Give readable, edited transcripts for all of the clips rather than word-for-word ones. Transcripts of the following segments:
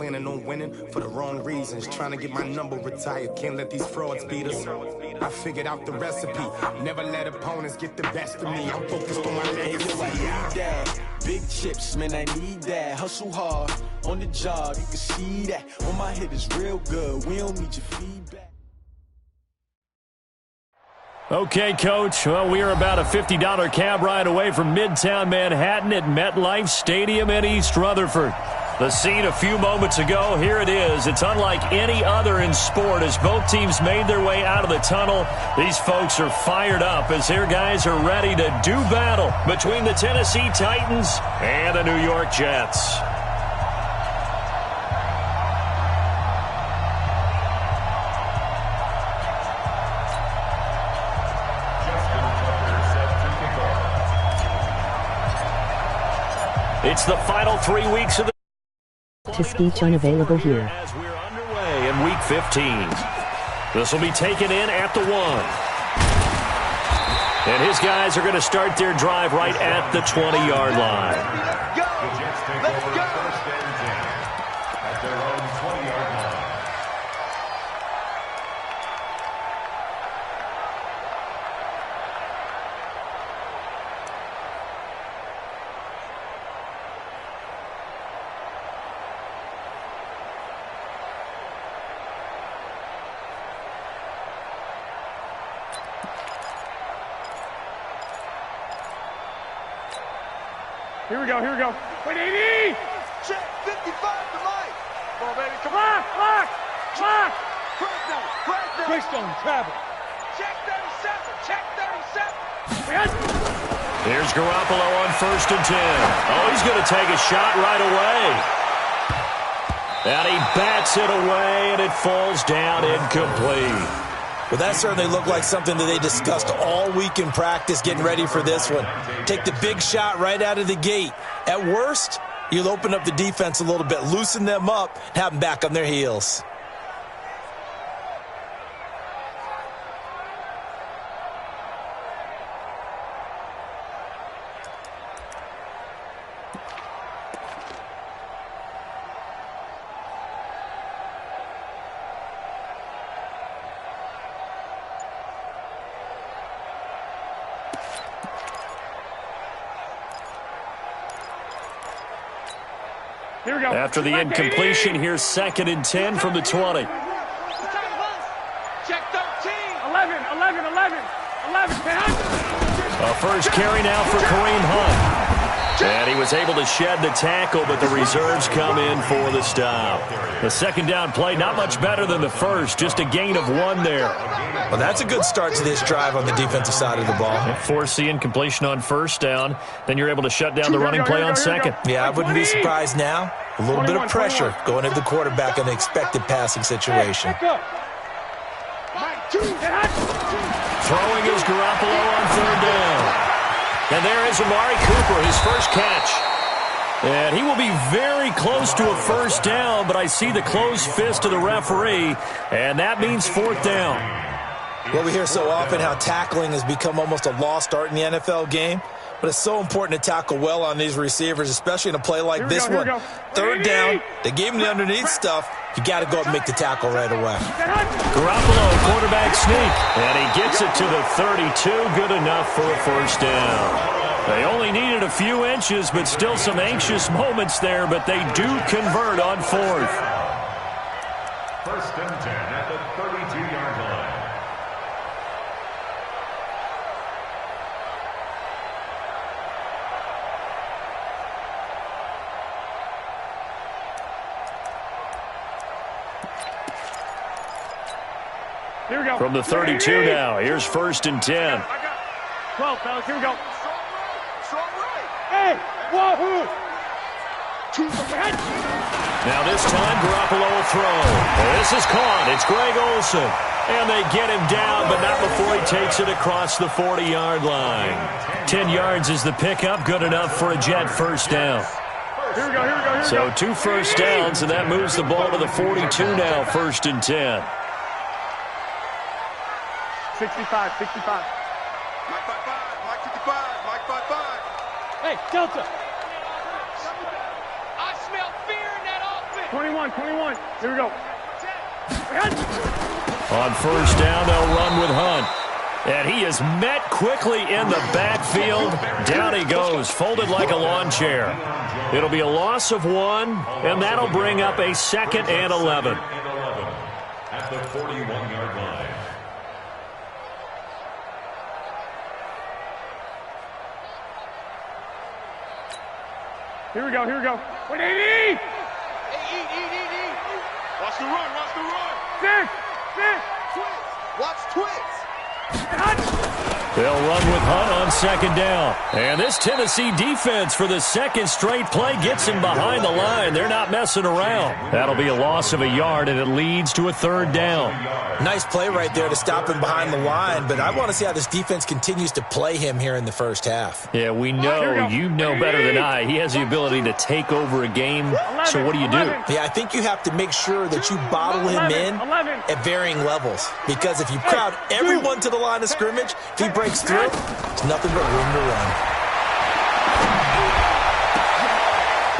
planning on winning for the wrong reasons. Trying to get my number retired. Can't let these frauds beat us. I figured out the recipe. Never let opponents get the best of me. I'm focused on my legacy. Big chips, man, I need that. Hustle hard on the job, you can see that. On my hit is real good. We don't need your feedback. Okay, Coach. Well, we are about a $50 cab ride away from Midtown Manhattan at MetLife Stadium in East Rutherford. The scene a few moments ago, here it is. It's unlike any other in sport as both teams made their way out of the tunnel. These folks are fired up as their guys are ready to do battle between the Tennessee Titans and the New York Jets. It's the final 3 weeks of the to speech unavailable here. As we're underway in week 15. This will be taken in at the 1. And his guys are going to start their drive right at the 20-yard line. Let's go! Let's go! First and 10 at their own 20-yard line. Here we go, here we go. Wait, 80! Check 55 to Mike. Come on, baby, come on! Lock! Lock! Crackdown! Greystone, travel. Check 37! Check 37! Here's Garoppolo on 1st and 10. Oh, he's going to take a shot right away. And he bats it away, and it falls down incomplete. Well, that certainly looked like something that they discussed all week in practice, getting ready for this one. Take the big shot right out of the gate. At worst, you'll open up the defense a little bit, loosen them up, have them back on their heels. Here we go. After the incompletion, here's 2nd and 10 from the 20. Check 13! 11, 10. A first carry now for Kareem Hunt. And he was able to shed the tackle, but the reserves come in for the stop. The second down play, not much better than the first, just a gain of 1 there. Well, that's a good start to this drive on the defensive side of the ball. Force the incompletion on 1st down, then you're able to shut down the running play on 2nd. Yeah, I wouldn't be surprised now. A little bit of pressure going into the quarterback in the expected passing situation. Throwing is Garoppolo on 3rd down. And there is Amari Cooper, his first catch. And he will be very close to a 1st down, but I see the closed fist of the referee, and that means 4th down. Well, we hear so often how tackling has become almost a lost art in the NFL game, but it's so important to tackle well on these receivers, especially in a play like this one. 3rd down, they gave him the underneath stuff. You got to go up and make the tackle right away. Garoppolo, quarterback sneak, and he gets it to the 32, good enough for a 1st down. They only needed a few inches, but still some anxious moments there, but they do convert on 4th. 1st and 10 at the 32-yard line. Here we go. From the 32 now, here's 1st and 10. 12, fellas, here we go. Strong right. Hey, wahoo! Now this time, Garoppolo will throw. This is caught. It's Greg Olsen. And they get him down, but not before he takes it across the 40-yard line. 10 yards is the pickup, good enough for a Jet 1st down. Here we go, here we go, here we So go. 2 first downs, and that moves the ball to the 42 now, 1st and 10. 65. Mike 55, Mike 55, Mike 55. Hey, Delta. I smell fear in that offense. 21. Here we go. On first down, they'll run with Hunt. And he is met quickly in the backfield. Down he goes, folded like a lawn chair. It'll be a loss of 1, and that'll bring up a 2nd and 11. At the 41-yard line. Here we go. 180. Watch the run. Six. Watch twins. They'll run with Hunt on 2nd down. And this Tennessee defense for the 2nd straight play gets him behind the line. They're not messing around. That'll be a loss of a yard, and it leads to a 3rd down. Nice play right there to stop him behind the line, but I want to see how this defense continues to play him here in the first half. Yeah, we know, you know better than I. He has the ability to take over a game, so what do you do? Yeah, I think you have to make sure that you bottle him in at varying levels, because if you crowd everyone to the line of scrimmage, if he breaks through, it's nothing but room to run.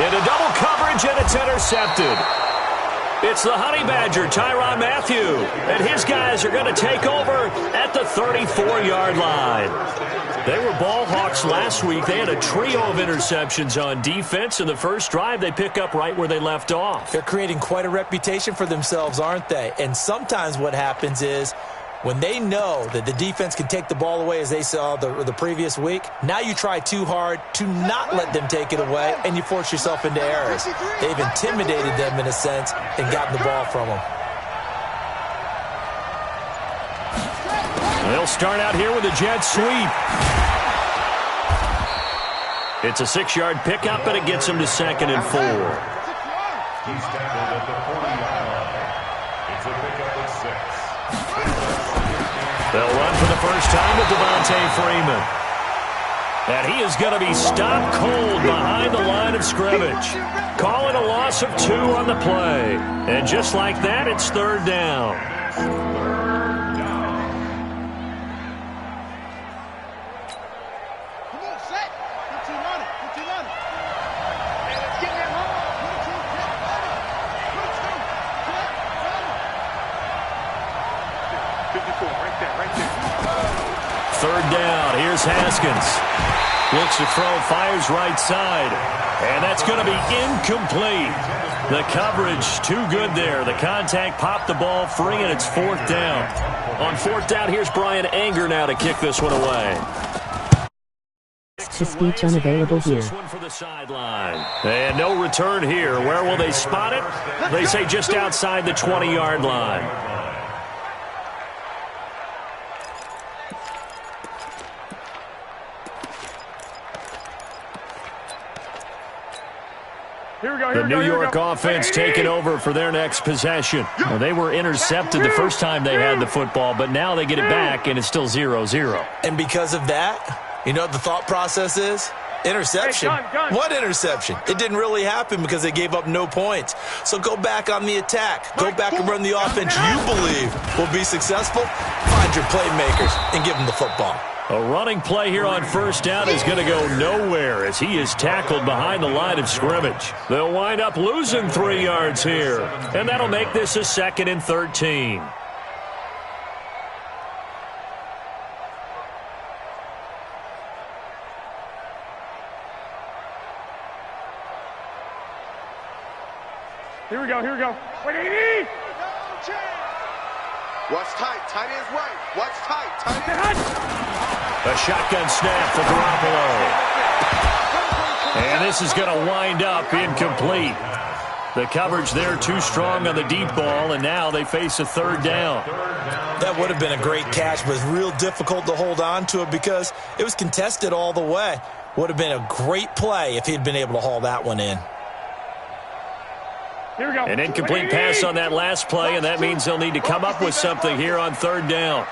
Into double coverage, and it's intercepted. It's the Honey Badger, Tyrann Mathieu, and his guys are going to take over at the 34-yard line. They were ball hawks last week. They had a trio of interceptions on defense. In the first drive, they pick up right where they left off. They're creating quite a reputation for themselves, aren't they? And sometimes what happens is, when they know that the defense can take the ball away, as they saw the previous week, now you try too hard to not let them take it away, and you force yourself into errors. They've intimidated them in a sense and gotten the ball from them. They'll start out here with a jet sweep. It's a 6-yard pickup, and it gets him to 2nd and 4. He's tackled at the 40-yard line. It's a pickup of 6. They'll run for the first time with Devontae Freeman. And he is going to be stopped cold behind the line of scrimmage. Calling a loss of 2 on the play. And just like that, it's 3rd down. Come on, set. Put your on it. Hey, let's get that ball. Right there. 3rd down. Here's Haskins. Looks to throw, fires right side. And that's going to be incomplete. The coverage too good there. The contact popped the ball free, and it's 4th down. On 4th down, here's Brian Anger now to kick this one away. To speech unavailable here. For the sideline. And no return here. Where will they spot it? They say just outside the 20-yard line. The New York offense taking over for their next possession. Well, they were intercepted the first time they had the football, but now they get it back, and it's still 0-0. And because of that, you know what the thought process is? Interception. What interception? It didn't really happen because they gave up no points. So go back on the attack. Go back and run the offense you believe will be successful. Find your playmakers and give them the football. A running play here on first down is going to go nowhere as he is tackled behind the line of scrimmage. They'll wind up losing 3 yards here, and that'll make this a 2nd and 13. Here we go. 180. Watch tight. Tight ends right. Watch tight. Tight ends. A shotgun snap for Garoppolo. And this is going to wind up incomplete. The coverage there too strong on the deep ball, and now they face a 3rd down. That would have been a great catch, but it's real difficult to hold on to it because it was contested all the way. Would have been a great play if he'd been able to haul that one in. Here we go. An incomplete pass on that last play, and that means they'll need to come up with something here on 3rd down.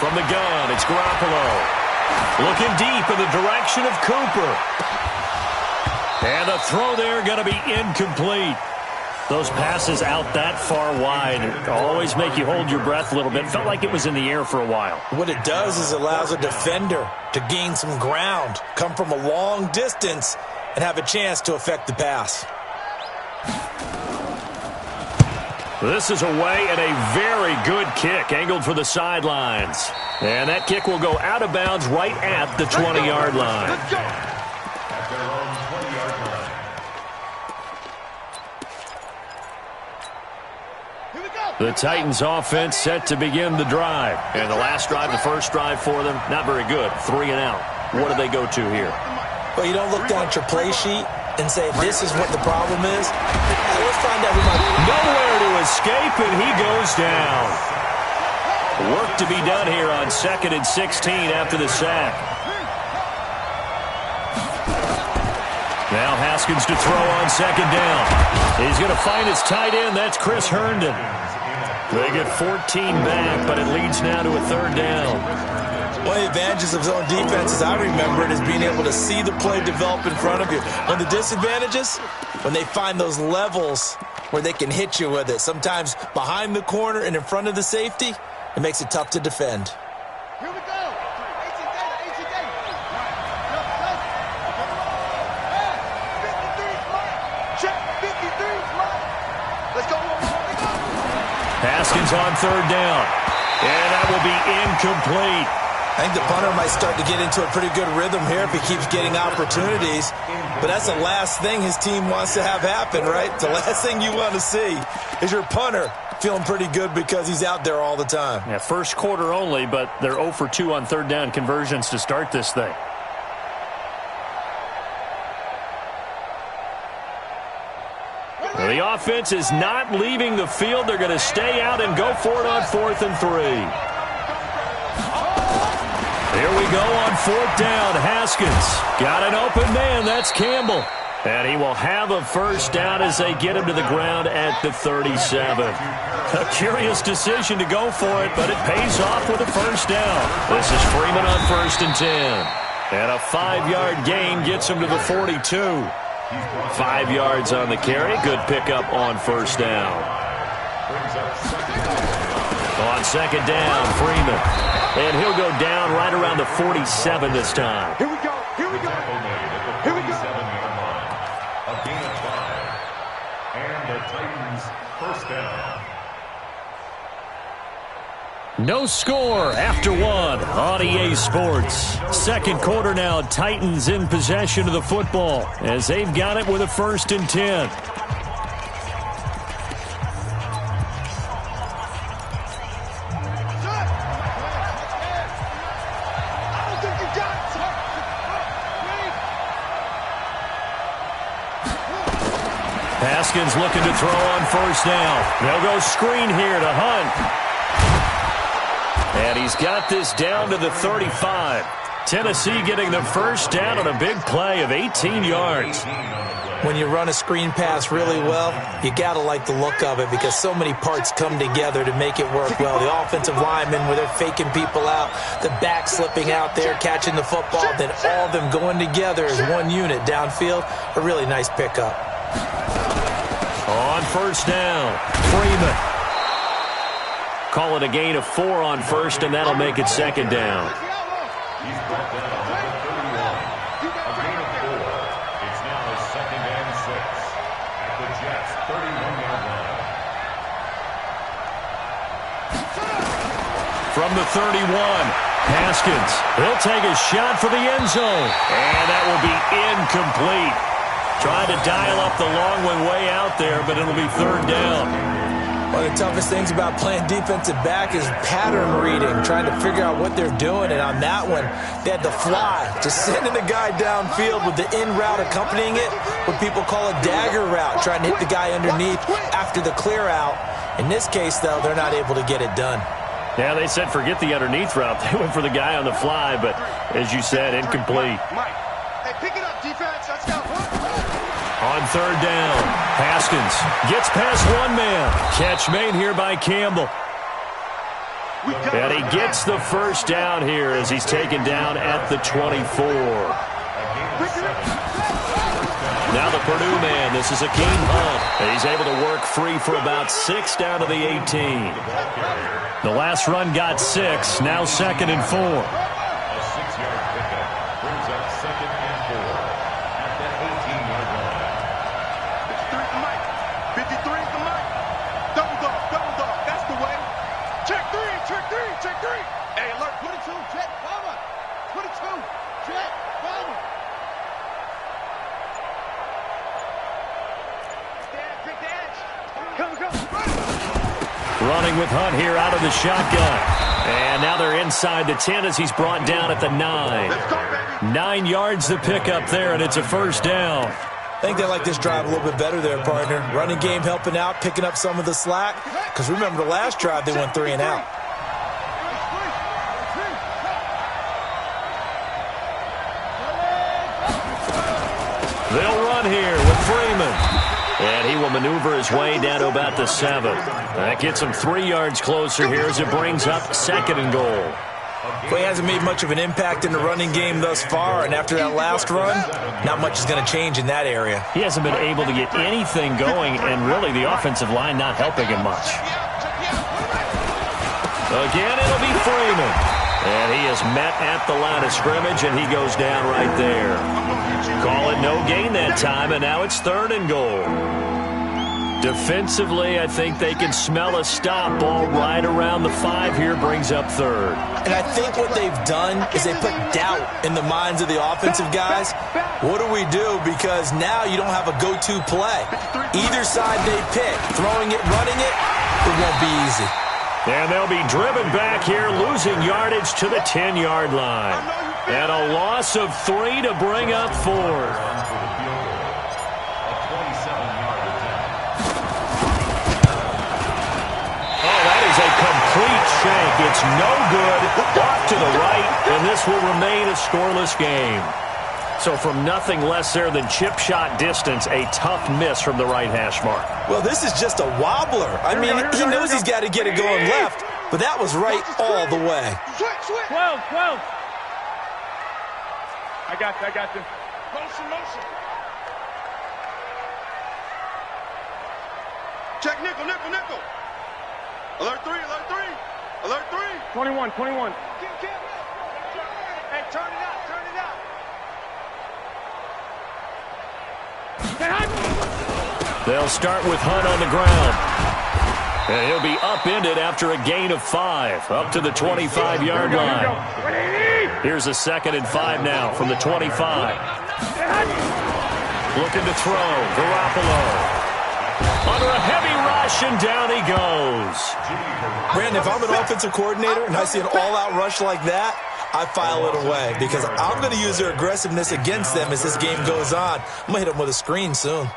From the gun, it's Garoppolo. Looking deep in the direction of Cooper. And the throw there going to be incomplete. Those passes out that far wide always make you hold your breath a little bit. Felt like it was in the air for a while. What it does is it allows a defender to gain some ground, come from a long distance, and have a chance to affect the pass. This is away and a very good kick, angled for the sidelines. And that kick will go out of bounds right at the 20-yard line. At their own 20-yard line. The Titans offense set to begin the drive. And the last drive, the first drive for them, not very good. 3 and out. What do they go to here? Well, you don't look down at your play sheet and say, this is what the problem is. Let's find out who might... Nowhere to escape, and he goes down. Work to be done here on 2nd and 16 after the sack. Now Haskins to throw on 2nd down. He's going to find his tight end. That's Chris Herndon. They get 14 back, but it leads now to a 3rd down. One of the advantages of zone defense, as I remember it, is being able to see the play develop in front of you. One of the disadvantages, when they find those levels where they can hit you with it, sometimes behind the corner and in front of the safety, it makes it tough to defend. Here we go. 18 data. 53 smart. Check 53 smart. Let's go. Haskins on 3rd down. And that will be incomplete. I think the punter might start to get into a pretty good rhythm here if he keeps getting opportunities. But that's the last thing his team wants to have happen, right? The last thing you want to see is your punter feeling pretty good because he's out there all the time. Yeah, first quarter only, but they're 0 for 2 on 3rd down conversions to start this thing. Well, the offense is not leaving the field. They're going to stay out and go for it on 4th and 3. Here we go on 4th down. Haskins got an open man. That's Campbell. And he will have a first down as they get him to the ground at the 37. A curious decision to go for it, but it pays off with a first down. This is Freeman on 1st and 10. And a 5-yard gain gets him to the 42. 5 yards on the carry. Good pickup on 1st down. On 2nd down, Freeman. And he'll go down right around the 47 this time. Here we go. Here we go. Here we go. 47-yard line. A gain of 5. And the Titans first down. No score after 1 on EA Sports. 2nd quarter now, Titans in possession of the football as they've got it with a 1st and 10. Haskins looking to throw on 1st down. They'll go screen here to Hunt. And he's got this down to the 35. Tennessee getting the first down on a big play of 18 yards. When you run a screen pass really well, you got to like the look of it because so many parts come together to make it work well. The offensive linemen, where they're faking people out, the back slipping out there, catching the football, then all of them going together as one unit downfield. A really nice pickup. On 1st down, Freeman. Call it a gain of 4 on 1st, and that'll make it 2nd down. He's brought down at the 31. A gain of 4. It's now a 2nd and 6 at the Jets' 31-yard line. From the 31, Haskins. He'll take a shot for the end zone. And that will be incomplete. Trying to dial up the long one way out there, but it'll be 3rd down. One of the toughest things about playing defensive back is pattern reading, trying to figure out what they're doing. And on that one, they had to fly, just sending the guy downfield with the in route accompanying it, what people call a dagger route, trying to hit the guy underneath after the clear out. In this case, though, they're not able to get it done. Yeah, they said forget the underneath route. They went for the guy on the fly, but as you said, incomplete. Mike, hey, pick it up, defense. Let's go. On 3rd down, Haskins gets past one man. Catch made here by Campbell. And he gets the first down here as he's taken down at the 24. Now the Purdue man, this is Akeem Hunt. He's able to work free for about 6 down to the 18. The last run got 6, now 2nd and 4. A 6-yard pickup brings up 2nd and 4 at the 18. Running with Hunt here out of the shotgun. And now they're inside the 10 as he's brought down at the 9. 9 yards to pick up there, and it's a first down. I think they like this drive a little bit better there, partner. Running game helping out, picking up some of the slack. Because remember, the last drive they went 3 and out. They'll run here with Freeman. And he will maneuver his way down to about the 7. That gets him 3 yards closer here as it brings up 2nd and goal. Well, he hasn't made much of an impact in the running game thus far, and after that last run, not much is going to change in that area. He hasn't been able to get anything going, and really the offensive line not helping him much. Again, it'll be Freeman. And he is met at the line of scrimmage, and he goes down right there. Call it no gain that time, and now it's 3rd and goal. Defensively, I think they can smell a stop. Ball right around the 5 here, brings up 3rd. And I think what they've done is they put doubt in the minds of the offensive guys. What do we do? Because now you don't have a go-to play. Either side they pick, throwing it, running it, it won't be easy. And they'll be driven back here, losing yardage to the 10-yard line. And a loss of 3 to bring up 4th. Complete shank. It's no good. Off to the right, and this will remain a scoreless game. So from nothing less there than chip shot distance, a tough miss from the right hash mark. Well, this is just a wobbler. I mean, he knows he's got to get it going left, but that was right all the way. 12. I got you. Motion. Check nickel. Alert 3. 21. Hey, turn it out. They'll start with Hunt on the ground. And he'll be upended after a gain of 5, up to the 25-yard line. Here's a 2nd and 5 now from the 25. Looking to throw, Garoppolo. Under a heavy rush, and down he goes. Brandon, if I'm an offensive coordinator and I see an all-out rush like that, I file it away because I'm going to use their aggressiveness against them as this game goes on. I'm going to hit them with a screen soon.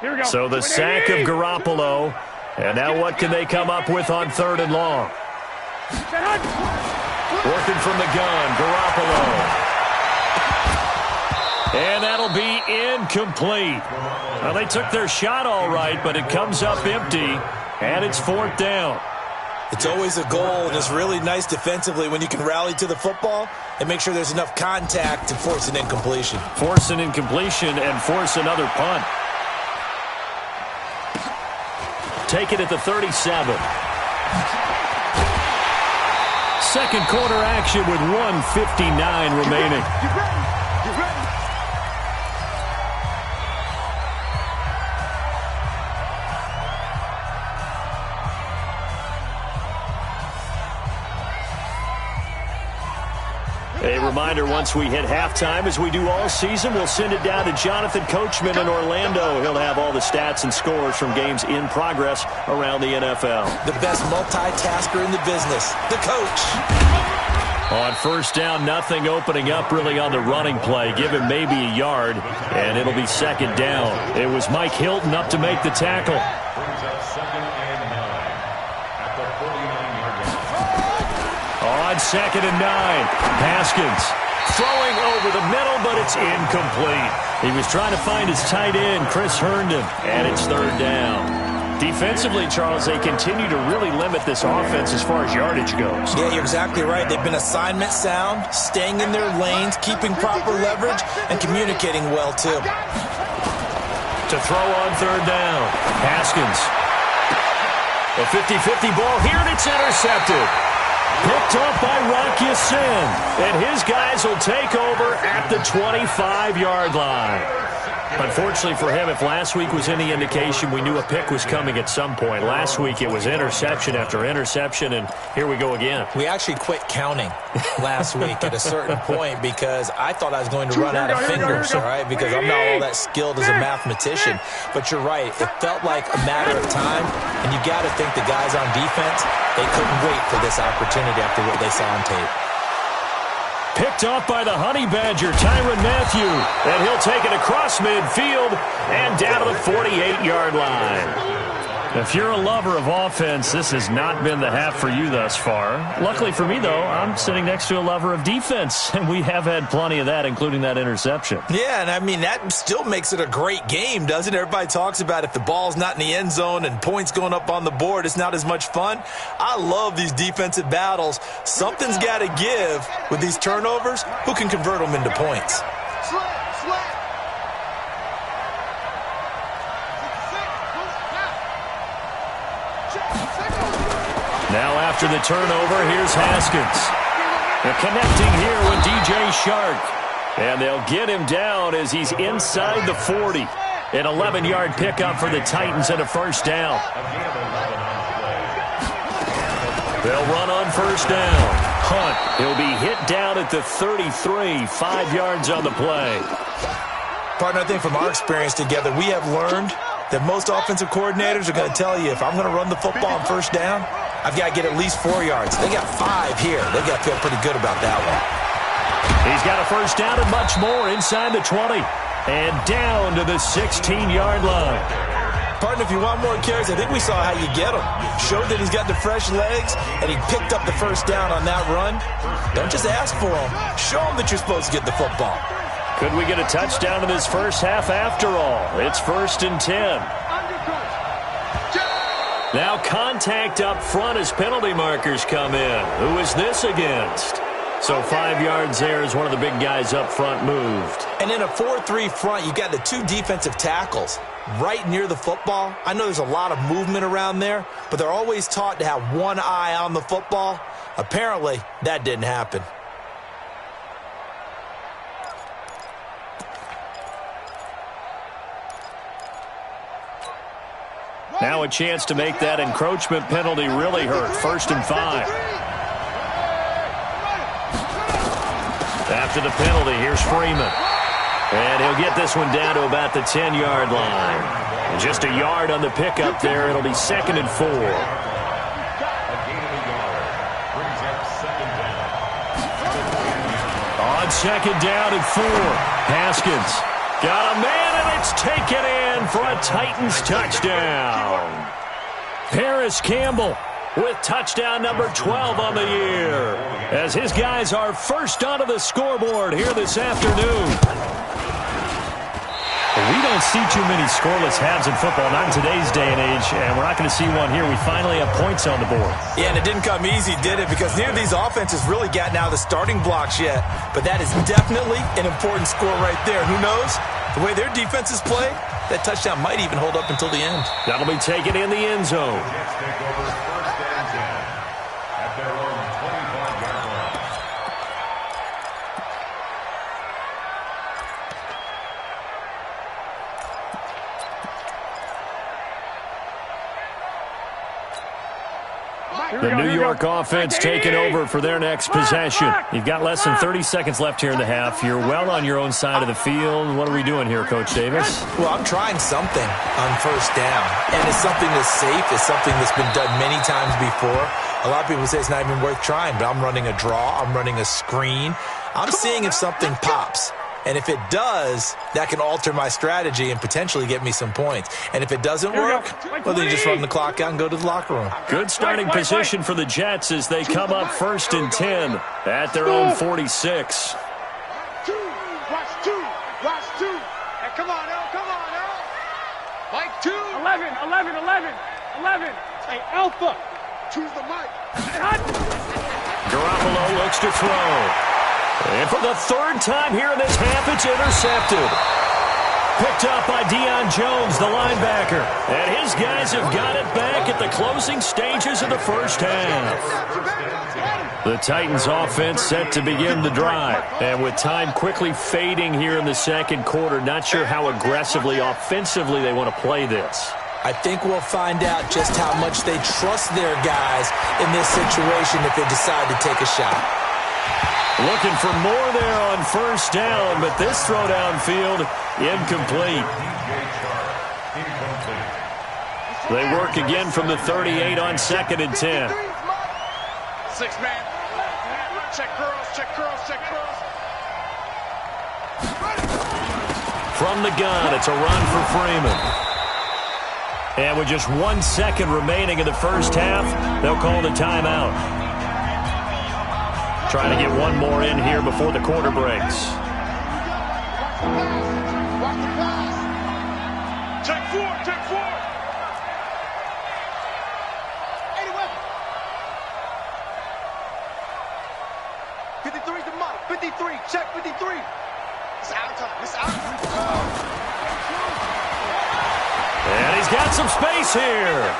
Here we go. So the sack of Garoppolo. And now what can they come up with on 3rd and long? Working from the gun, Garoppolo. And that'll be incomplete. Well, they took their shot all right, but it comes up empty, and it's 4th down. It's always a goal, and it's really nice defensively when you can rally to the football and make sure there's enough contact to force an incompletion. Force an incompletion and force another punt. Take it at the 37. Second quarter action with 1:59 remaining. A reminder, once we hit halftime, as we do all season, we'll send it down to Jonathan Coachman in Orlando. He'll have all the stats and scores from games in progress around the NFL. The best multitasker in the business, the coach. On 1st down, nothing opening up really on the running play. Give him maybe a yard, and it'll be 2nd down. It was Mike Hilton up to make the tackle. Brings up 2nd and 9 at the 49-yard line. On 2nd and 9, Haskins throwing over the middle, but it's incomplete. He was trying to find his tight end, Chris Herndon, and it's 3rd down. Defensively, Charles, they continue to really limit this offense as far as yardage goes. Yeah, you're exactly right. They've been assignment sound, staying in their lanes, keeping proper leverage, and communicating well, too. To throw on 3rd down, Haskins. A 50-50 ball here, and it's intercepted. Picked off by Rock Ya-Sin, and his guys will take over at the 25-yard line. Unfortunately for him, if last week was any indication, we knew a pick was coming at some point. Last week it was interception after interception, and here we go again. We actually quit counting last week at a certain point because I thought I was going to run out of fingers, all right, because I'm not all that skilled as a mathematician. But you're right. It felt like a matter of time, and you got to think the guys on defense, they couldn't wait for this opportunity after what they saw on tape. Picked off by the Honey Badger, Tyrann Mathieu. And he'll take it across midfield and down to the 48-yard line. If you're a lover of offense, this has not been the half for you thus far. Luckily for me, though, I'm sitting next to a lover of defense, and we have had plenty of that, including that interception. Yeah, and I mean, that still makes it a great game, doesn't it? Everybody talks about if the ball's not in the end zone and points going up on the board, it's not as much fun. I love these defensive battles. Something's got to give with these turnovers. Who can convert them into points? Now after the turnover, here's Haskins. They're connecting here with DJ Shark. And they'll get him down as he's inside the 40. An 11-yard pickup for the Titans and a first down. They'll run on first down. Hunt, he'll be hit down at the 33, 5 yards on the play. Partner, I think from our experience together, we have learned that most offensive coordinators are going to tell you if I'm going to run the football on first down, I've got to get at least 4 yards. They got 5 here. They got to feel pretty good about that one. He's got a first down and much more inside the 20 and down to the 16-yard line. Partner, if you want more carries, I think we saw how you get them. Showed that he's got the fresh legs, and he picked up the first down on that run. Don't just ask for them. Show them that you're supposed to get the football. Could we get a touchdown in this first half after all? It's 1st and 10. Now contact up front as penalty markers come in. Who is this against? So 5 yards there as one of the big guys up front moved. And in a 4-3 front, you got the 2 defensive tackles right near the football. I know there's a lot of movement around there, but they're always taught to have one eye on the football. Apparently, that didn't happen. Now a chance to make that encroachment penalty really hurt. 1st and 5. After the penalty, here's Freeman. And he'll get this one down to about the 10-yard line. And just a yard on the pickup there. It'll be 2nd and 4. On 2nd down and 4. Haskins got a man, and it's taken in for a Titans touchdown. Paris Campbell with touchdown number 12 on the year, as his guys are first onto the scoreboard here this afternoon. We don't see too many scoreless halves in football, not in today's day and age, and we're not going to see one here. We finally have points on the board. Yeah, and it didn't come easy, did it? Because neither of these offenses really gotten out of the starting blocks yet. But that is definitely an important score right there. Who knows? The way their defenses play, that touchdown might even hold up until the end. That'll be taken in the end zone. The New York offense taking over for their next possession. You've got less than 30 seconds left here in the half. You're well on your own side of the field. What are we doing here, Coach Davis? Well, I'm trying something on first down, and it's something that's safe. It's something that's been done many times before. A lot of people say it's not even worth trying, but I'm running a draw. I'm running a screen. I'm seeing if something pops. And if it does, that can alter my strategy and potentially get me some points. And if it doesn't work, well, then you just run the clock out and go to the locker room. Good starting position for the Jets as they come up 1st and 10 at their own 46. Watch two. Hey, come on, Earl. Mike, 2. 11. Hey, Alpha. Choose the mic. Garoppolo looks to throw. And for the 3rd time here in this half, it's intercepted. Picked up by Deion Jones, the linebacker. And his guys have got it back at the closing stages of the first half. The Titans offense set to begin the drive. And with time quickly fading here in the second quarter, not sure how aggressively, offensively they want to play this. I think we'll find out just how much they trust their guys in this situation if they decide to take a shot. Looking for more there on first down, but this throw downfield incomplete. They work again from the 38 on 2nd and 10. 6-man. Check curls, check curls, check curls. From the gun, it's a run for Freeman. And with just 1 second remaining in the first half, they'll call the timeout. Trying to get one more in here before the quarter breaks. Check 4, check 4. 53's the mark. 53. Check 53. It's out of time. It's out of time. And he's got some space here.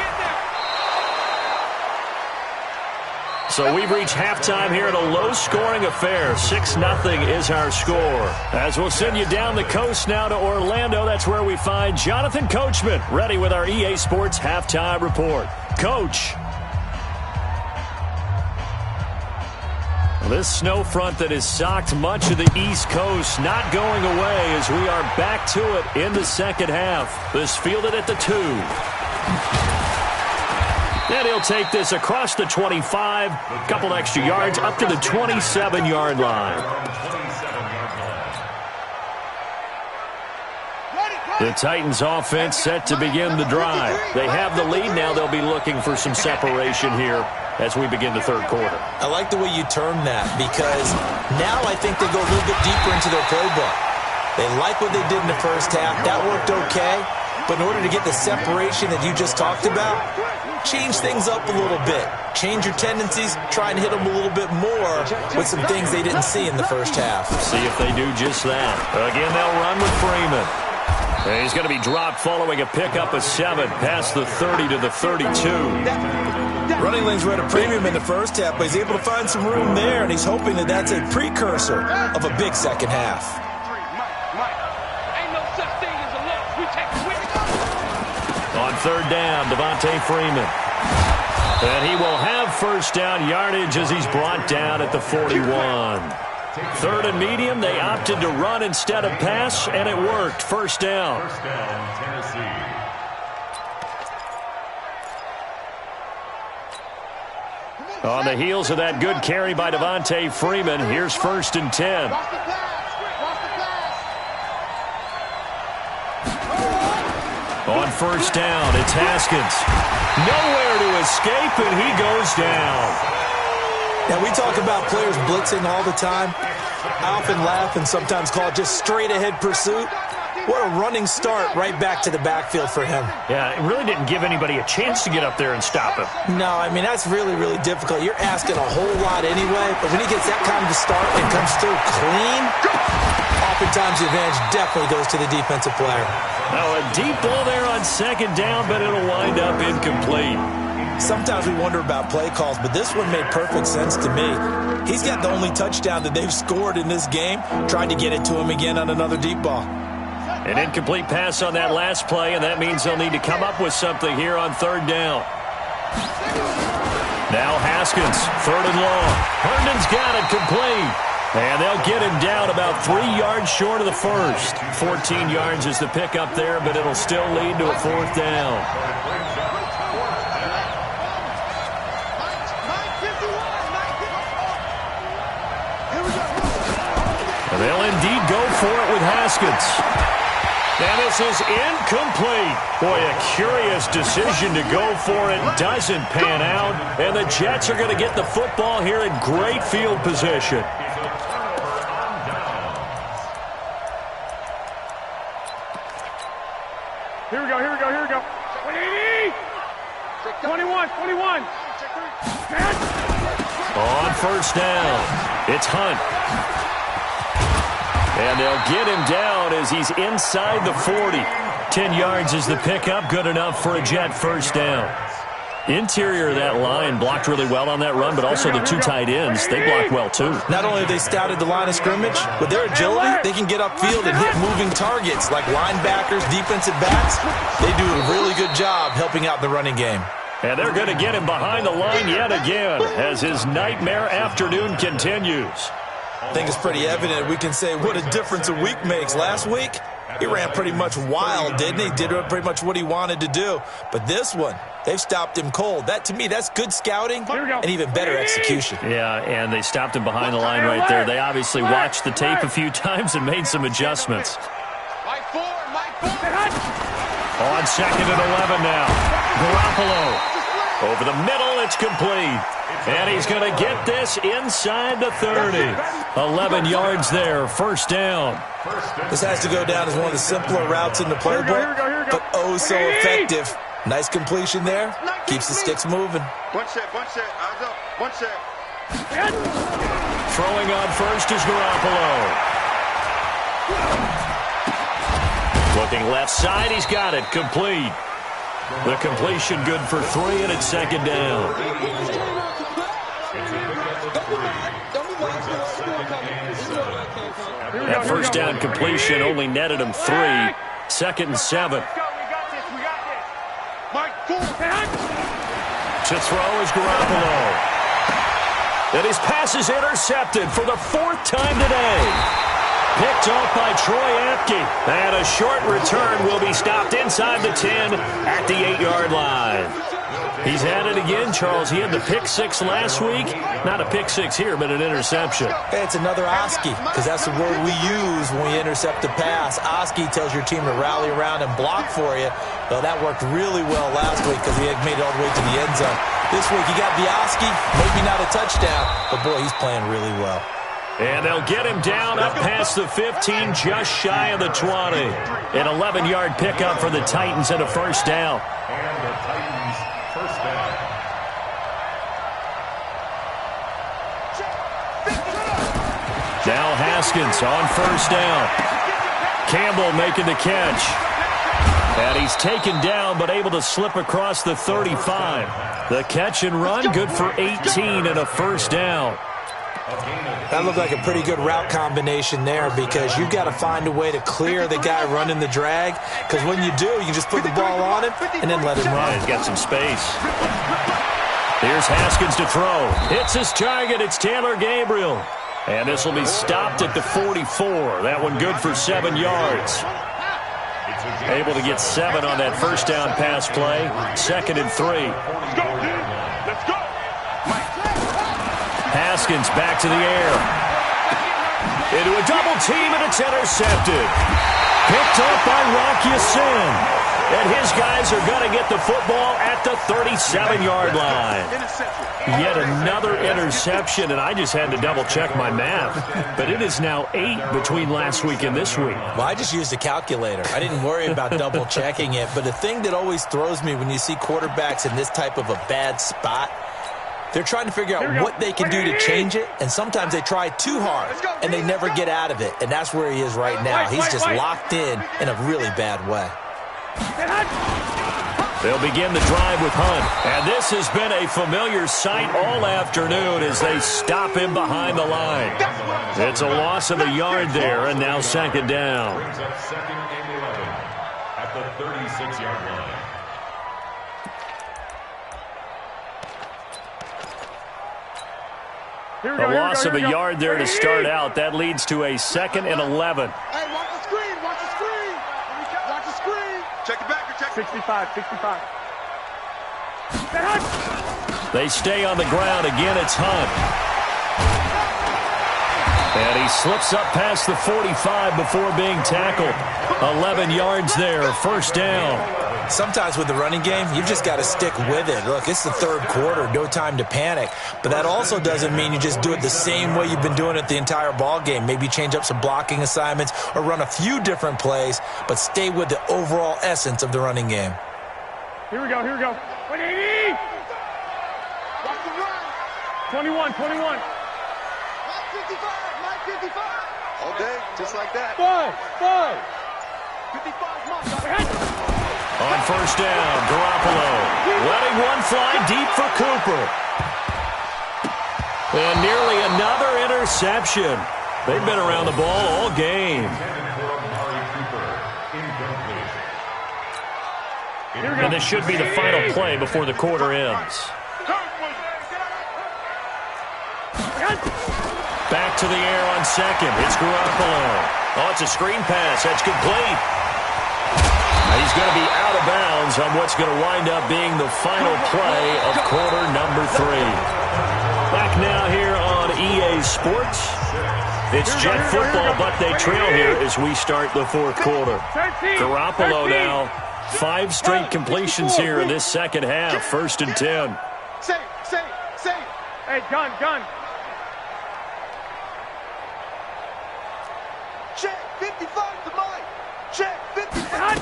So we've reached halftime here in a low-scoring affair. 6-0 is our score. As we'll send you down the coast now to Orlando, that's where we find Jonathan Coachman, ready with our EA Sports halftime report. Coach. This snow front that has socked much of the East Coast not going away as we are back to it in the second half. This fielded at the 2. And he'll take this across the 25, a couple extra yards up to the 27-yard line. The Titans offense set to begin the drive. They have the lead now. They'll be looking for some separation here as we begin the third quarter. I like the way you term that because now I think they go a little bit deeper into their playbook. They like what they did in the first half. That worked okay. But in order to get the separation that you just talked about, change things up a little bit. Change your tendencies. Try and hit them a little bit more with some things they didn't see in the first half. See if they do just that. Again, they'll run with Freeman. And he's going to be dropped following a pickup of 7 past the 30 to the 32. Running lanes were at a premium in the first half, but he's able to find some room there, and he's hoping that that's a precursor of a big second half. Ain't no such thing as a loss. We take the win. On third down, Devontae Freeman. And he will have first down yardage as he's brought down at the 41. Third and medium, they opted to run instead of pass, and it worked. First down. First down, Tennessee. On the heels of that good carry by Devontae Freeman, here's first and 10. On first down, it's Haskins. Nowhere to escape, and he goes down. Now, we talk about players blitzing all the time. I often laugh and sometimes call it just straight-ahead pursuit. What a running start right back to the backfield for him. Yeah, it really didn't give anybody a chance to get up there and stop him. No, I mean, that's really, really difficult. You're asking a whole lot anyway, but when he gets that kind of a start and comes through clean, oftentimes the advantage definitely goes to the defensive player. Now, a deep ball there on second down, but it'll wind up incomplete. Sometimes we wonder about play calls, but this one made perfect sense to me. He's got the only touchdown that they've scored in this game. Tried to get it to him again on another deep ball. An incomplete pass on that last play, and that means they'll need to come up with something here on third down. Now Haskins, third and long. Herndon's got it complete. And they'll get him down about 3 yards short of the first. 14 yards is the pickup there, but it'll still lead to a fourth down. And they'll indeed go for it with Haskins. And this is incomplete. Boy, a curious decision to go for it. Doesn't pan out. And the Jets are going to get the football here in great field position. Here we go, here we go, here we go. 21, 21. On first down, it's Hunt. And they'll get him down as he's inside the 40. 10 yards is the pickup, good enough for a Jet first down. Interior of that line blocked really well on that run, but also the two tight ends, they blocked well too. Not only have they scouted the line of scrimmage, with their agility, they can get upfield and hit moving targets like linebackers, defensive backs. They do a really good job helping out the running game. And they're going to get him behind the line yet again as his nightmare afternoon continues. I think it's pretty evident. We can say what a difference a week makes. Last week, he ran pretty much wild, didn't he? Did pretty much what he wanted to do. But this one, they've stopped him cold. That, to me, that's good scouting and even better execution. Yeah, and they stopped him behind the line right there. They obviously watched the tape a few times and made some adjustments. On 2nd and 11 now. Garoppolo. Over the middle, it's complete. And he's going to get this inside the 30. 11 yards there, first down. This has to go down as one of the simpler routes in the playbook, but oh so effective. Nice completion there. Keeps the sticks moving. One set, eyes up, one set. Throwing on first is Garoppolo. Looking left side, he's got it, complete. The completion good for 3, and it's second down. That first down completion only netted him 3. 2nd and 7. To throw is Garoppolo. And his pass is intercepted for the 4th time today. Picked off by Troy Apke. And a short return will be stopped inside the 10 at the 8-yard line. He's at it again, Charles. He had the pick 6 last week. Not a pick 6 here, but an interception. Hey, it's another Oski, because that's the word we use when we intercept a pass. Oski tells your team to rally around and block for you. Well, that worked really well last week because he had made it all the way to the end zone. This week, he got the Oski, maybe not a touchdown, but boy, he's playing really well. And they'll get him down up past the 15, just shy of the 20. An 11-yard pickup for the Titans and a first down. And the Titans first down. Now Haskins on first down. Campbell making the catch. And he's taken down but able to slip across the 35. The catch and run good for 18 and a first down. That looked like a pretty good route combination there because you've got to find a way to clear the guy running the drag, because when you do, you can just put the ball on him and then let him run. He's got some space. Here's Haskins to throw. Hits his target. It's Taylor Gabriel. And this will be stopped at the 44. That one good for 7 yards. Able to get 7 on that first down pass play. 2nd and 3. Let's go. Haskins back to the air. Into a double team, and it's intercepted. Picked up by Rock Ya-Sin. And his guys are going to get the football at the 37-yard line. Yet another interception, and I just had to double-check my math. But it is now 8 between last week and this week. Well, I just used a calculator. I didn't worry about double-checking it. But the thing that always throws me when you see quarterbacks in this type of a bad spot, they're trying to figure out what they can do to change it, and sometimes they try too hard, and they never get out of it. And that's where he is right now. He's just locked in a really bad way. They'll begin the drive with Hunt. And this has been a familiar sight all afternoon as they stop him behind the line. It's a loss of a yard there, and now second down. Brings up 2nd and 11 at the 36-yard line. A loss of a yard there to start out. That leads to a 2nd and 11. Hey, watch the screen, watch the screen. Watch the screen. Check it back, check it. 65. They stay on the ground. Again, it's Hunt. And he slips up past the 45 before being tackled. 11 yards there, first down. Sometimes with the running game, you've just got to stick with it. Look, it's the 3rd quarter, no time to panic. But that also doesn't mean you just do it the same way you've been doing it the entire ball game. Maybe change up some blocking assignments or run a few different plays, but stay with the overall essence of the running game. Here we go. 180. Watch the run. 21. Mike 55. All day, just like that. 5. 55, Mike. On first down, Garoppolo letting one fly deep for Cooper. And nearly another interception. They've been around the ball all game. And this should be the final play before the quarter ends. Back to the air on second. It's Garoppolo. Oh, it's a screen pass. That's complete. He's going to be out of bounds on what's going to wind up being the final play of quarter number 3. Back now here on EA Sports. It's Jet football, but they trail here as we start the fourth quarter. Garoppolo now, 5 straight completions here in this second half. First and 10. Say. Hey, gun. Check 55 to mine. Check 55.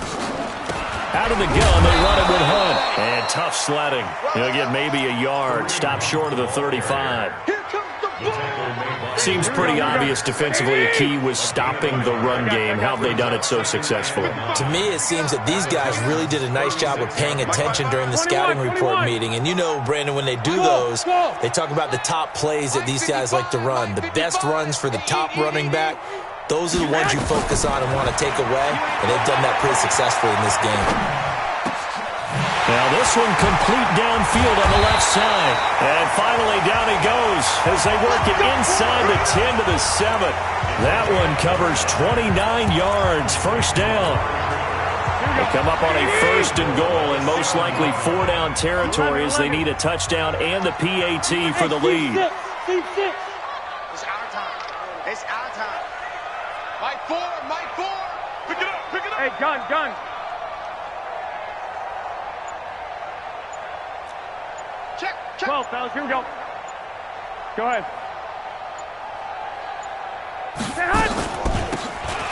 Out of the gun, they run it with Hunt. And tough sledding. He'll get maybe a yard. Stop short of the 35. Here comes the ball. Seems pretty obvious defensively a key was stopping the run game. How have they done it so successfully? To me, it seems that these guys really did a nice job of paying attention during the scouting report meeting. And you know, Brandon, when they do those, they talk about the top plays that these guys like to run. The best runs for the top running back. Those are the ones you focus on and want to take away, and they've done that pretty successfully in this game. Now this one complete downfield on the left side. And finally down he goes as they work it inside the 10 to the 7. That one covers 29 yards. First down. They come up on a first and goal in most likely 4-down territory as they need a touchdown and the PAT for the lead. It's our time. It's our time. Mike 4. Pick it up. Hey, gun. Check. 12, fellas, here we go. Go ahead.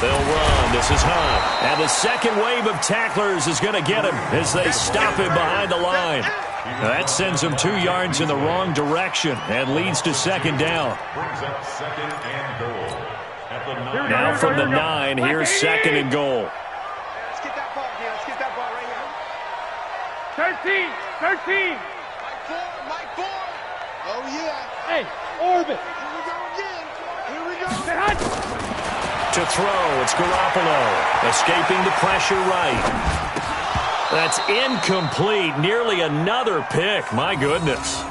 They'll run. This is Hunt. And the second wave of tacklers is going to get him as they stop him behind the line. That sends him 2 yards in the wrong direction and leads to second down. Brings up second and goal. Now from the 9, here's second and goal. Let's get that ball here. Let's get that ball right here. 13. Mike 4. Oh, yeah. Hey, orbit. Here we go again. Here we go. To throw, it's Garoppolo. Escaping the pressure right. That's incomplete. Nearly another pick. My goodness.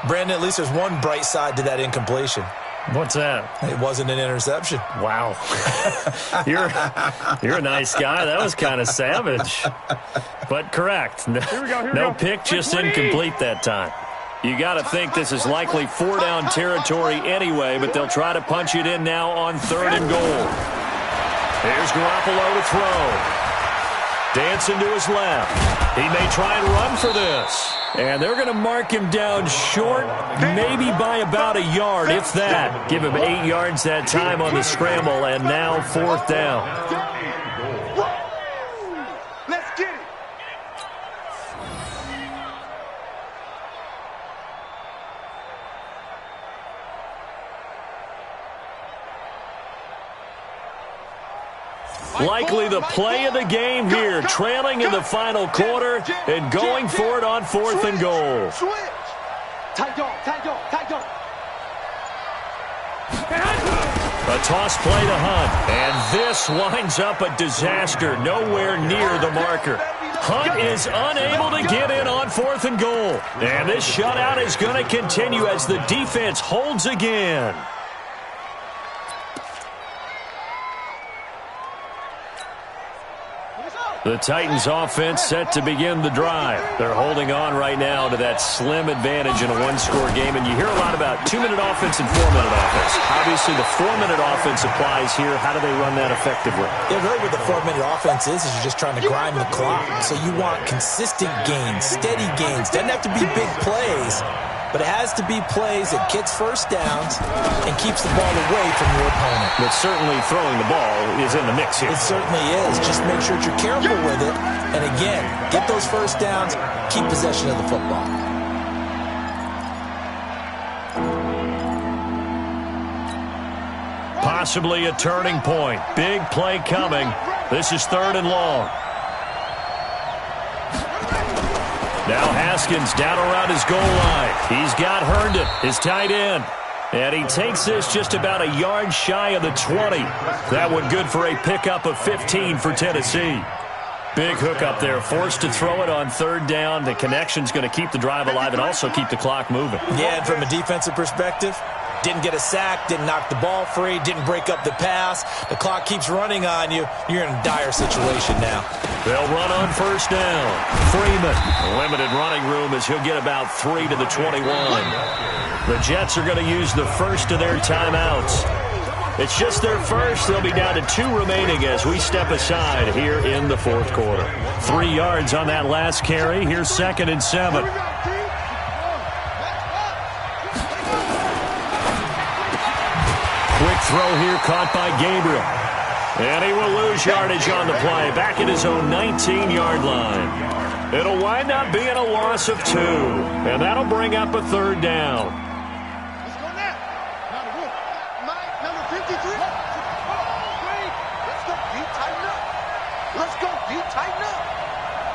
Brandon, at least there's one bright side to that incompletion. What's that? It wasn't an interception. Wow. You're a nice guy. That was kind of savage. But correct. No pick, just incomplete that time. You got to think this is likely 4-down territory anyway, but they'll try to punch it in now on third and goal. Here's Garoppolo to throw. Dancing to his left. He may try and run for this. And they're going to mark him down short, maybe by about a yard, if that. Give him 8 yards that time on the scramble, and now 4th down. Let's get it. Likely the play of the game here, trailing in the final quarter and going for it on 4th and goal. Switch. Tight dog. A toss play to Hunt, and this winds up a disaster, nowhere near the marker. Hunt is unable to get in on 4th and goal, and this shutout is going to continue as the defense holds again. The Titans offense set to begin the drive. They're holding on right now to that slim advantage in a one-score game. And you hear a lot about 2-minute offense and 4-minute offense. Obviously, the 4-minute offense applies here. How do they run that effectively? Yeah, really what the 4-minute offense is you're just trying to grind the clock. So you want consistent gains, steady gains. Doesn't have to be big plays, but it has to be plays that gets first downs and keeps the ball away from your opponent. But certainly throwing the ball is in the mix here. It certainly is. Just make sure that you're careful with it. And again, get those first downs, keep possession of the football. Possibly a turning point. Big play coming. This is 3rd and long. Now Haskins down around his goal line. He's got Herndon, his tight end. And he takes this just about a yard shy of the 20. That one good for a pickup of 15 for Tennessee. Big hook up there, forced to throw it on third down. The connection's going to keep the drive alive and also keep the clock moving. Yeah, and from a defensive perspective, didn't get a sack, didn't knock the ball free, didn't break up the pass. The clock keeps running on you. You're in a dire situation now. They'll run on first down. Freeman, limited running room as he'll get about 3 to the 21. The Jets are going to use the first of their timeouts. It's just their first. They'll be down to 2 remaining as we step aside here in the fourth quarter. 3 yards on that last carry. Here's 2nd and 7. Quick throw here caught by Gabriel. And he will lose yardage on the play. Back at his own 19-yard line. It'll wind up being a loss of 2. And that'll bring up a third down.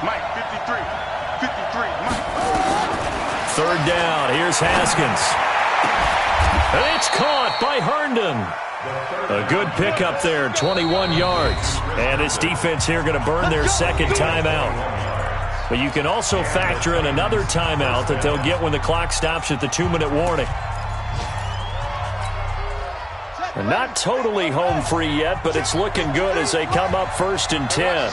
Mike, 53, Mike. Third down, here's Haskins. It's caught by Herndon. A good pickup there, 21 yards. And this defense here going to burn their second timeout. But you can also factor in another timeout that they'll get when the clock stops at the 2-minute warning. They're not totally home free yet, but it's looking good as they come up 1st and 10.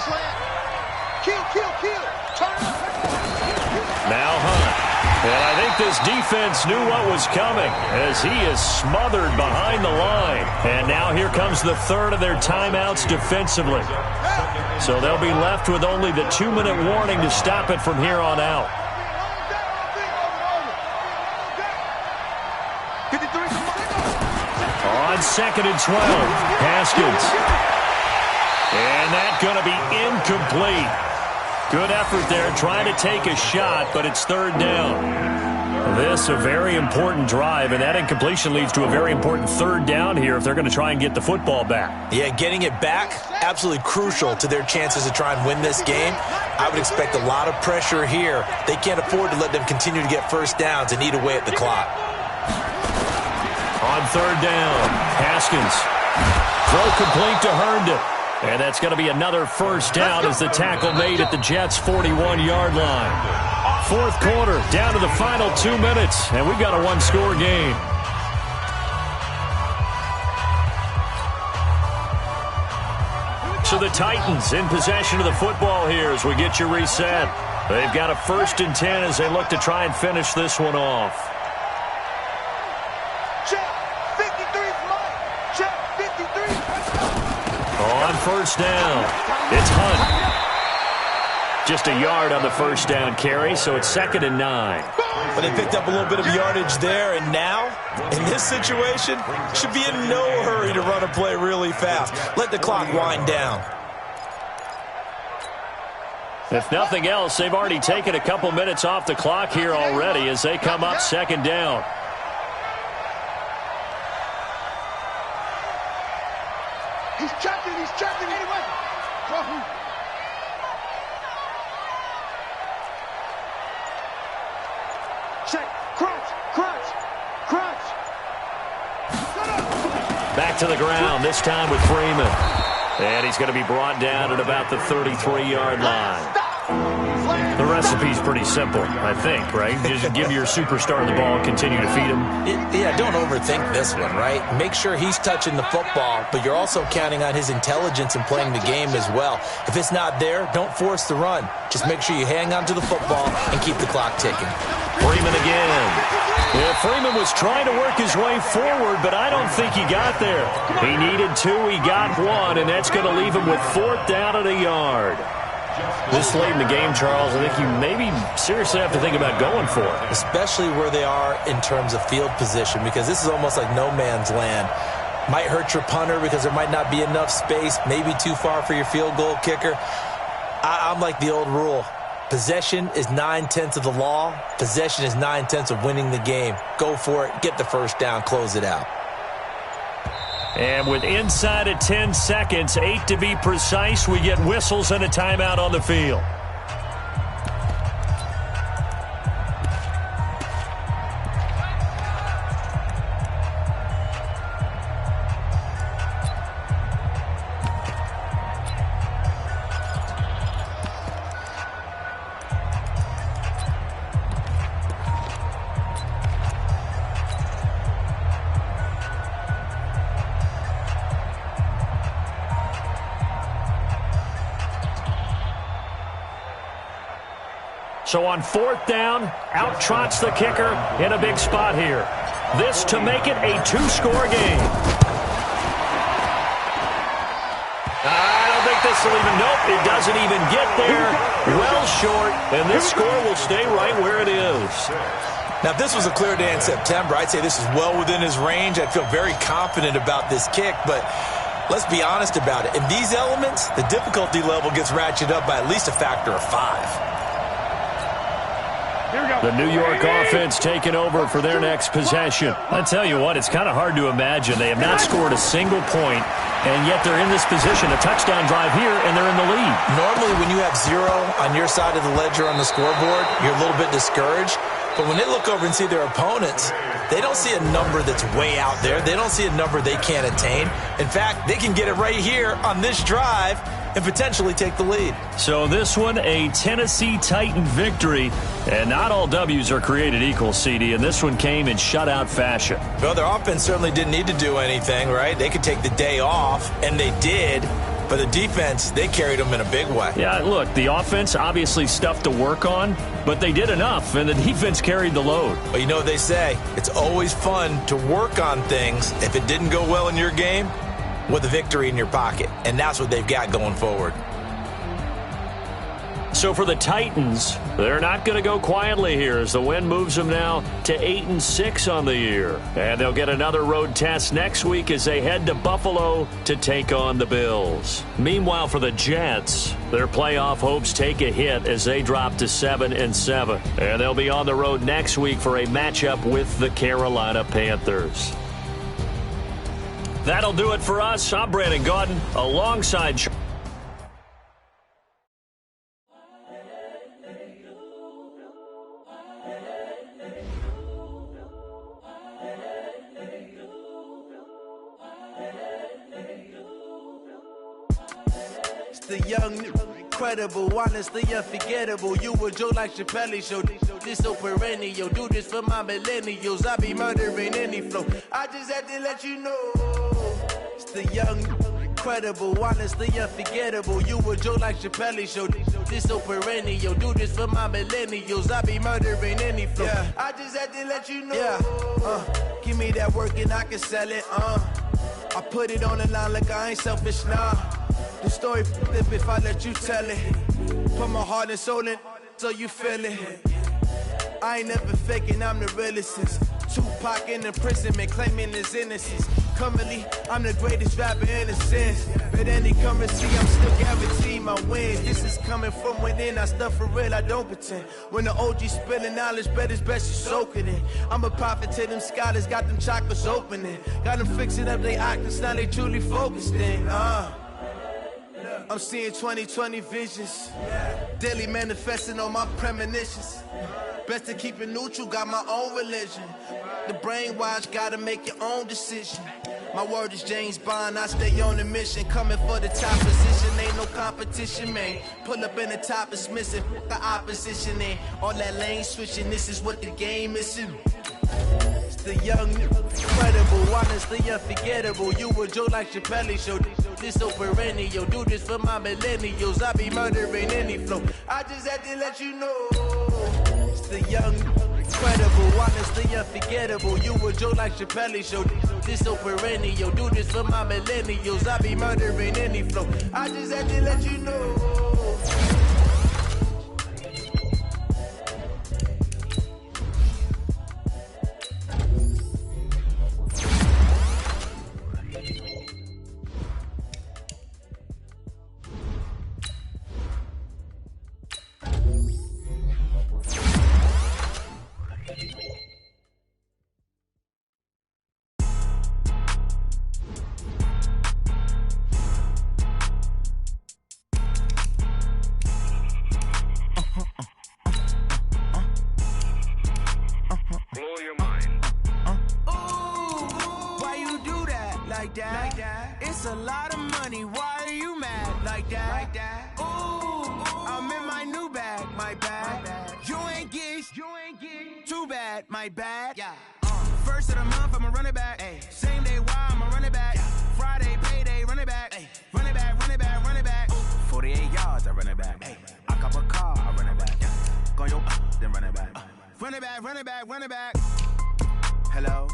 Now Hunt. And I think this defense knew what was coming as he is smothered behind the line. And now here comes the third of their timeouts defensively. So they'll be left with only the 2-minute warning to stop it from here on out. On 2nd and 12, Haskins. And that's going to be incomplete. Good effort there, trying to take a shot, but it's third down. This a very important drive, and that incompletion leads to a very important third down here if they're going to try and get the football back. Yeah, getting it back, absolutely crucial to their chances to try and win this game. I would expect a lot of pressure here. They can't afford to let them continue to get first downs and eat away at the clock. On third down, Haskins. Throw complete to Herndon. And that's going to be another first down as the tackle made at the Jets' 41-yard line. Fourth quarter, down to the final 2 minutes, and we've got a one-score game. So the Titans in possession of the football here as we get you reset. They've got a 1st and 10 as they look to try and finish this one off. On first down, it's Hunt. Just a yard on the first down carry, so it's 2nd and 9. But they picked up a little bit of yardage there, and now, in this situation, should be in no hurry to run a play really fast. Let the clock wind down. If nothing else, they've already taken a couple minutes off the clock here already as they come up 2nd down. He's checking anyway. Check, crunch. Back to the ground, this time with Freeman. And he's going to be brought down at about the 33-yard line. The recipe's pretty simple, I think, right? Just give your superstar the ball and continue to feed him. Yeah, don't overthink this one, right? Make sure he's touching the football, but you're also counting on his intelligence in playing the game as well. If it's not there, don't force the run. Just make sure you hang on to the football and keep the clock ticking. Freeman again. Yeah, Freeman was trying to work his way forward, but I don't think he got there. He needed 2, he got 1, and that's going to leave him with 4th down at a yard. This late in the game, Charles, I think you maybe seriously have to think about going for it. Especially where they are in terms of field position, because this is almost like no man's land. Might hurt your punter because there might not be enough space, maybe too far for your field goal kicker. I'm like the old rule. Possession is 9/10 of the law. Possession is 9/10 of winning the game. Go for it. Get the first down. Close it out. And with inside of 10 seconds, 8 to be precise, we get whistles and a timeout on the field. So on 4th down, out trots the kicker in a big spot here. This to make it a 2-score game. I don't think this will even, nope, it doesn't even get there. Well short, and this score will stay right where it is. Now, if this was a clear day in September, I'd say this is well within his range. I'd feel very confident about this kick, but let's be honest about it. In these elements, the difficulty level gets ratcheted up by at least a factor of 5. The New York offense taking over for their next possession. I tell you what, it's kind of hard to imagine. They have not scored a single point, and yet they're in this position. A touchdown drive here, and they're in the lead. Normally, when you have 0 on your side of the ledger on the scoreboard, you're a little bit discouraged. But when they look over and see their opponents, they don't see a number that's way out there. They don't see a number they can't attain. In fact, they can get it right here on this drive and potentially take the lead. So this one, a Tennessee Titan victory. And not all W's are created equal, CD, and this one came in shutout fashion. Well, their offense certainly didn't need to do anything, right? They could take the day off, and they did. But the defense, they carried them in a big way. Yeah, look, the offense, obviously stuff to work on, but they did enough, and the defense carried the load. Well, you know what they say. It's always fun to work on things if it didn't go well in your game with a victory in your pocket, and that's what they've got going forward. So for the Titans, they're not going to go quietly here as the win moves them now to 8-6 on the year. And they'll get another road test next week as they head to Buffalo to take on the Bills. Meanwhile, for the Jets, their playoff hopes take a hit as they drop to 7-7. And they'll be on the road next week for a matchup with the Carolina Panthers. That'll do it for us. I'm Brandon Gaudin alongside The young, incredible, honestly unforgettable. You a Joe like Chappelle show. This so perennial. Do this for my millennials. I be murdering any flow. I just had to let you know. It's the young, incredible, honestly unforgettable. You a Joe like Chappelle show. This so perennial. Do this for my millennials. I be murdering any flow. Yeah. I just had to let you know. Yeah. Give me that work and I can sell it. I put it on the line like I ain't selfish, nah. The story flip if I let you tell it. Put my heart and soul in so you feel it. I ain't never faking, I'm the realest since Tupac in imprisonment, claiming his innocence. Currently, I'm the greatest rapper in a sense. But any currency, I'm still guaranteed my wins. This is coming from within, I stuff for real, I don't pretend. When the OG spilling knowledge, bet it's best you soak it in. I'm a prophet to them scholars, got them chakras opening. Got them fixing up they octaves, now they truly focused in. I'm seeing 2020 visions, daily manifesting on my premonitions. Best to keep it neutral, got my own religion. The brainwash, gotta make your own decision. My word is James Bond, I stay on the mission. Coming for the top position, ain't no competition, man. Pull up in the top, it's missing, the opposition ain't. All that lane switching, this is what the game is in. It's the young, incredible, honestly unforgettable. You a Joe like Chappelle show. This so perennial. Do this for my millennials. I be murdering any flow. I just had to let you know. It's the young, incredible, honestly unforgettable. You a Joe like Chappelle show. This so perennial. Do this for my millennials. I be murdering any flow. I just had to let you know. It's a lot of money, why are you mad like that? Ooh, I'm in my new bag, my bad. You ain't get too bad, my bad. First of the month, I'ma run it back. Same day, why I'ma run it back. Friday, payday, run it back. Run it back. 48 yards, I run it back. I cop a car, I run it back. on your then run it back. Run it back, run it back, run it back. Hello?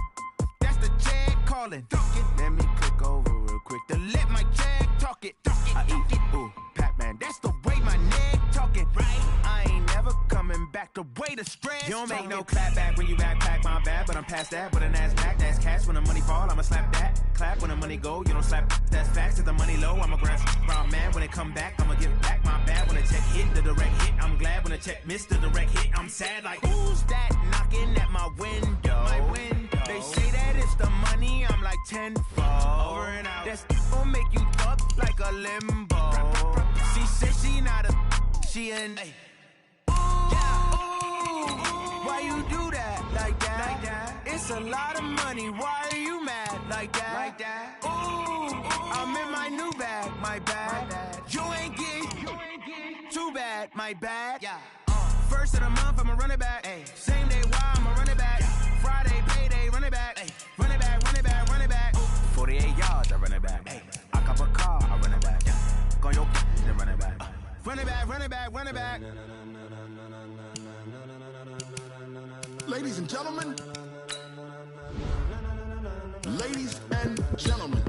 That's the jag calling. Let me click over real quick to let my jag talk it. I eat it, ooh, Pac-Man. That's the way my neck talking. Right? I ain't never coming back the way the stress. You don't make no clap back when you backpack, my bad, but I'm past that. With a NASDAQ, that's cash. When the money fall, I'ma slap that. Clap when the money go, you don't slap. That's facts. If the money low, I'ma grab round man. When it come back, I'ma give back my bad. When the check hit, the direct hit, I'm glad. When the check missed the direct hit, I'm sad. Like, who's that knocking at my window? My window. They say that it's the money, I'm like tenfold. Over and out. That's gon' make you up like a limbo. She said she not a, she an. Ooh, why you do that like that? It's a lot of money. Why are you mad like that? Ooh, I'm in my new bag, my bad. You ain't get too bad, my bad. First of the month, I'ma run it back. Same day, why I'ma run it back. Friday, payday, run it back. Run it back, run it back, run it back. 48 yards, I run it back. I cop a car, I run it back. Go on your then run it back. Run it back, run it back, run it back. Ladies and gentlemen. Ladies and gentlemen.